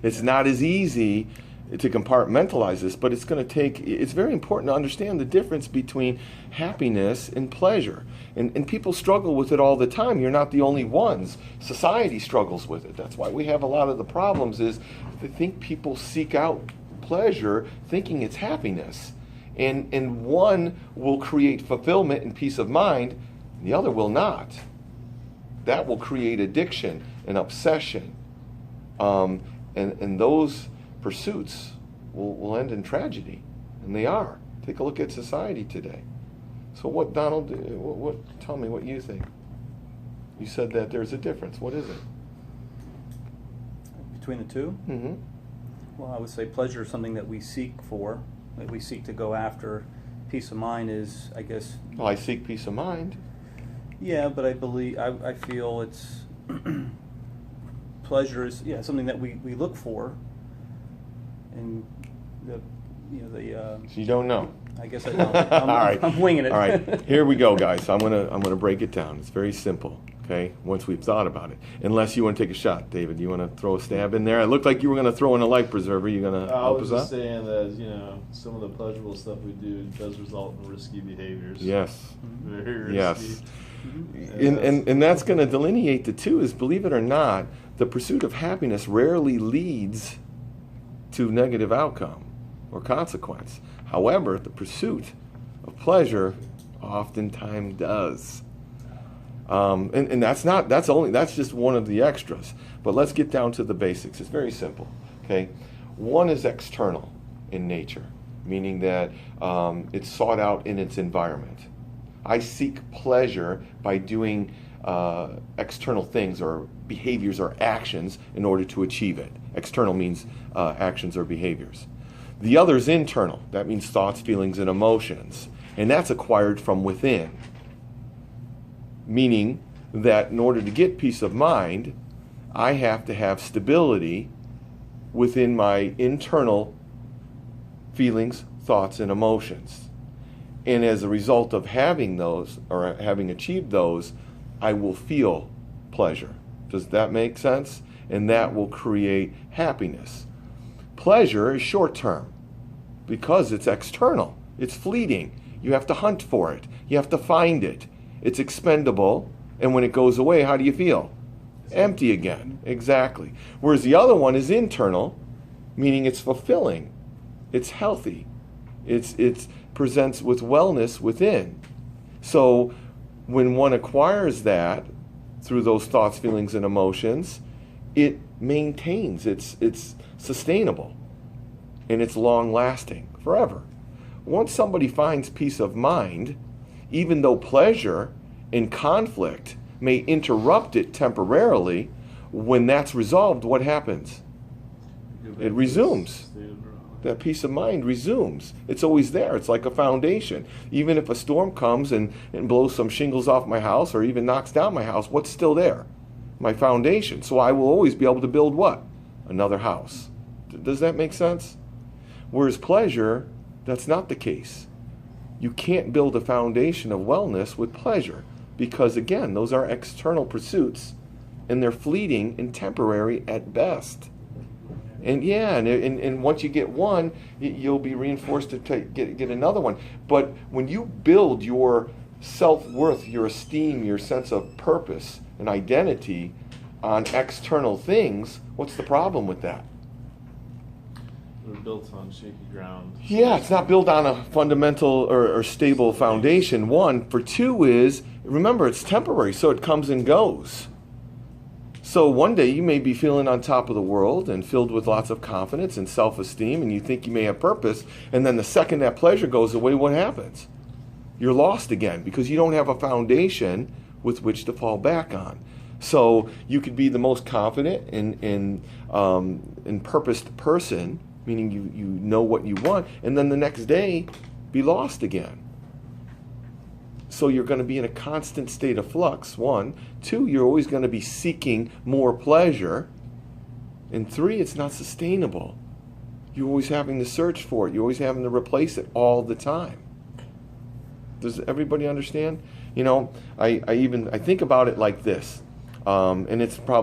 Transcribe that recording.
It's not as easy to compartmentalize this, but it's very important to understand the difference between happiness and pleasure. And people struggle with it all the time. You're not the only ones. Society struggles with it. That's why we have a lot of the problems is I think people seek out pleasure thinking it's happiness. And one will create fulfillment and peace of mind, and the other will not. That will create addiction and obsession. And those pursuits will end in tragedy, and they are. Take a look at society today. So what, Donald, tell me what you think. You said that there's a difference. What is it? Between the two? Mm-hmm. Well, I would say pleasure is something that we seek for, that we seek to go after. Peace of mind is, I guess... Well, I seek peace of mind. Yeah, but I feel it's... pleasure is, something that we look for. And So you don't know. I guess I don't. All right. I'm winging it. All right, here we go, guys. I'm gonna break it down. It's very simple. Okay, once we've thought about it. Unless you want to take a shot, David. You want to throw a stab in there? It looked like you were going to throw in a life preserver. You going to help us out? I was just saying that some of the pleasurable stuff we do does result in risky behaviors. Yes. Very risky. Yes. Mm-hmm. And that's going to delineate the two. Is, believe it or not, the pursuit of happiness rarely leads to negative outcome or consequence. However, the pursuit of pleasure oftentimes does. And that's just one of the extras. But let's get down to the basics. It's very simple. Okay, one is external in nature, meaning that it's sought out in its environment. I seek pleasure by doing external things or behaviors or actions in order to achieve it. External means actions or behaviors. The other is internal. That means thoughts, feelings, and emotions. And that's acquired from within. Meaning that in order to get peace of mind, I have to have stability within my internal feelings, thoughts, and emotions. And as a result of having those, or having achieved those, I will feel pleasure. Does that make sense? And that will create happiness. Pleasure is short-term because it's external. It's fleeting. You have to hunt for it. You have to find it. It's expendable, and when it goes away, how do you feel? Empty again. Exactly. Whereas the other one is internal, meaning it's fulfilling. It's healthy. It presents with wellness within. So when one acquires that through those thoughts, feelings, and emotions, it maintains. It's sustainable, and it's long-lasting, forever. Once somebody finds peace of mind, even though pleasure and conflict may interrupt it temporarily, when that's resolved, what happens? It resumes. That peace of mind resumes. It's always there. It's like a foundation. Even if a storm comes and blows some shingles off my house or even knocks down my house, what's still there? My foundation. So I will always be able to build what? Another house. Does that make sense? Whereas pleasure, that's not the case. You can't build a foundation of wellness with pleasure because, again, those are external pursuits and they're fleeting and temporary at best. And and once you get one, you'll be reinforced to get another one. But when you build your self-worth, your esteem, your sense of purpose and identity on external things, what's the problem with that? We're built on shaky ground. Yeah, it's not built on a fundamental or stable foundation, one. For two is, remember, it's temporary, so it comes and goes. So one day you may be feeling on top of the world and filled with lots of confidence and self-esteem, and you think you may have purpose, and then the second that pleasure goes away, what happens? You're lost again because you don't have a foundation with which to fall back on. So you could be the most confident and purposed person, meaning you know what you want, and then the next day be lost again. So you're going to be in a constant state of flux, one. Two, you're always going to be seeking more pleasure. And three, it's not sustainable. You're always having to search for it. You're always having to replace it all the time. Does everybody understand? I think about it like this, and it's probably